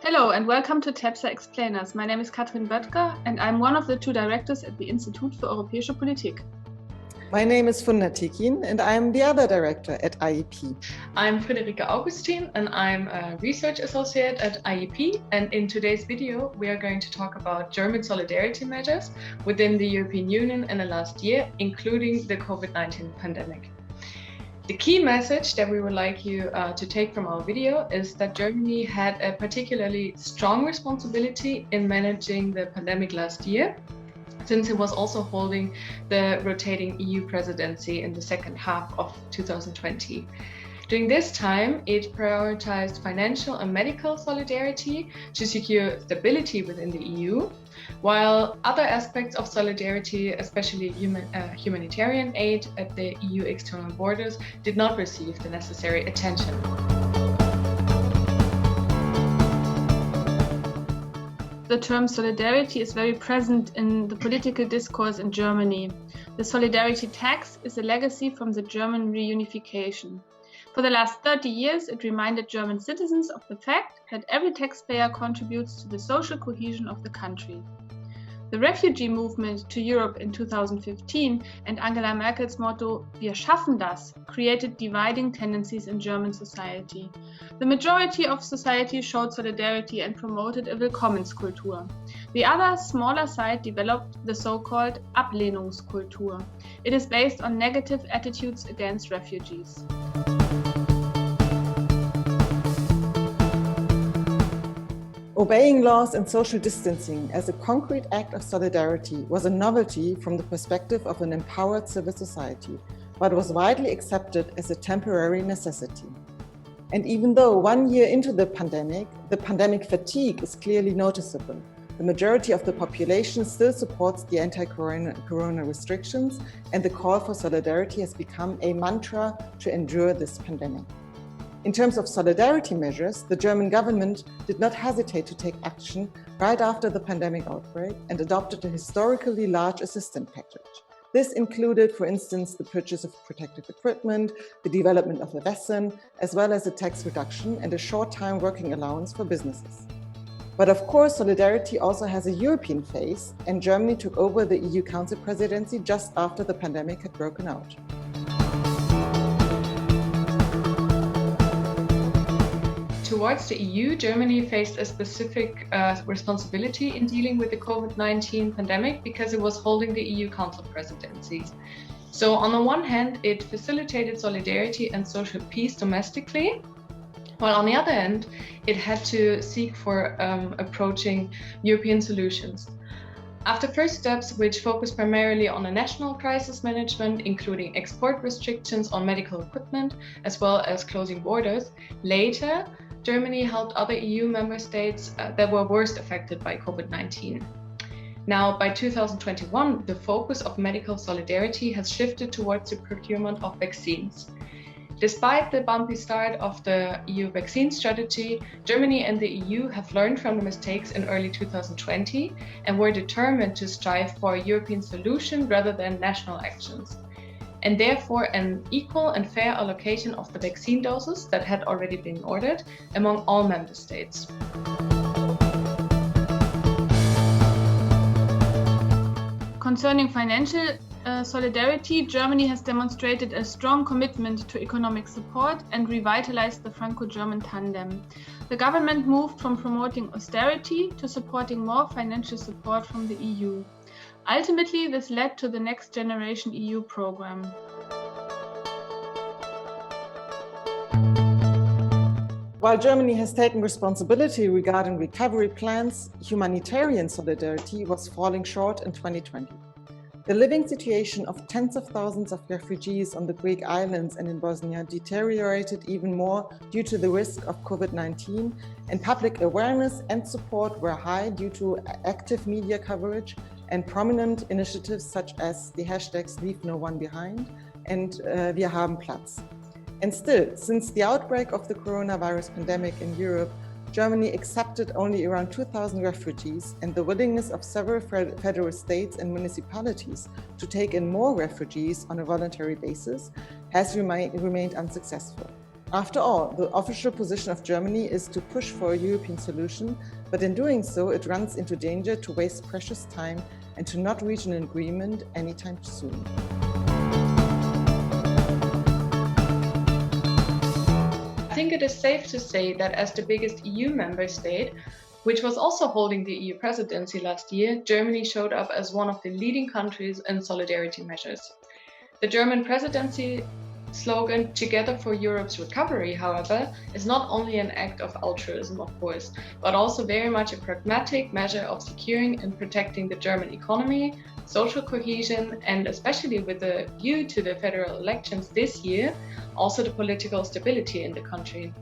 Hello and welcome to TEPSA Explainers. My name is Katrin Boettger and I'm one of the two directors at the Institut für Europaïsche Politik. My name is Funda Tekin and I'm the other director at IEP. I'm Friederike Augustin and I'm a research associate at IEP, and in today's video we are going to talk about German solidarity measures within the European Union in the last year, including the COVID-19 pandemic. The key message that we would like you to take from our video is that Germany had a particularly strong responsibility in managing the pandemic last year, since it was also holding the rotating EU presidency in the second half of 2020. During this time, it prioritized financial and medical solidarity to secure stability within the EU, while other aspects of solidarity, especially humanitarian aid at the EU external borders, did not receive the necessary attention. The term solidarity is very present in the political discourse in Germany. The solidarity tax is a legacy from the German reunification. For the last 30 years, it reminded German citizens of the fact that every taxpayer contributes to the social cohesion of the country. The refugee movement to Europe in 2015 and Angela Merkel's motto "Wir schaffen das" created dividing tendencies in German society. The majority of society showed solidarity and promoted a Willkommenskultur. The other, smaller side developed the so-called Ablehnungskultur. It is based on negative attitudes against refugees. Obeying laws and social distancing as a concrete act of solidarity was a novelty from the perspective of an empowered civil society, but was widely accepted as a temporary necessity. And even though 1 year into the pandemic fatigue is clearly noticeable, the majority of the population still supports the anti-corona restrictions, and the call for solidarity has become a mantra to endure this pandemic. In terms of solidarity measures, the German government did not hesitate to take action right after the pandemic outbreak and adopted a historically large assistance package. This included, for instance, the purchase of protective equipment, the development of a vaccine, as well as a tax reduction and a short-time working allowance for businesses. But of course, solidarity also has a European face, and Germany took over the EU Council presidency just after the pandemic had broken out. Towards the EU, Germany faced a specific responsibility in dealing with the COVID-19 pandemic because it was holding the EU Council presidencies. So on the one hand, it facilitated solidarity and social peace domestically, while on the other hand, it had to seek for approaching European solutions. After first steps, which focused primarily on a national crisis management, including export restrictions on medical equipment, as well as closing borders, later, Germany helped other EU member states that were worst affected by COVID-19. Now, by 2021, the focus of medical solidarity has shifted towards the procurement of vaccines. Despite the bumpy start of the EU vaccine strategy, Germany and the EU have learned from the mistakes in early 2020 and were determined to strive for a European solution rather than national actions, and therefore an equal and fair allocation of the vaccine doses that had already been ordered among all member states. Concerning financial solidarity, Germany has demonstrated a strong commitment to economic support and revitalized the Franco-German tandem. The government moved from promoting austerity to supporting more financial support from the EU. Ultimately, this led to the Next Generation EU program. While Germany has taken responsibility regarding recovery plans, humanitarian solidarity was falling short in 2020. The living situation of tens of thousands of refugees on the Greek islands and in Bosnia deteriorated even more due to the risk of COVID-19, and public awareness and support were high due to active media coverage and prominent initiatives such as the hashtags Leave No One Behind and Wir haben Platz. And still, since the outbreak of the coronavirus pandemic in Europe, Germany accepted only around 2,000 refugees, and the willingness of several federal states and municipalities to take in more refugees on a voluntary basis has remained unsuccessful. After all, the official position of Germany is to push for a European solution, but in doing so, it runs into danger to waste precious time and to not reach an agreement anytime soon. I think it is safe to say that as the biggest EU member state, which was also holding the EU presidency last year, Germany showed up as one of the leading countries in solidarity measures. The German presidency slogan, "Together for Europe's Recovery," however, is not only an act of altruism, of course, but also very much a pragmatic measure of securing and protecting the German economy, social cohesion, and especially with a view to the federal elections this year, also the political stability in the country.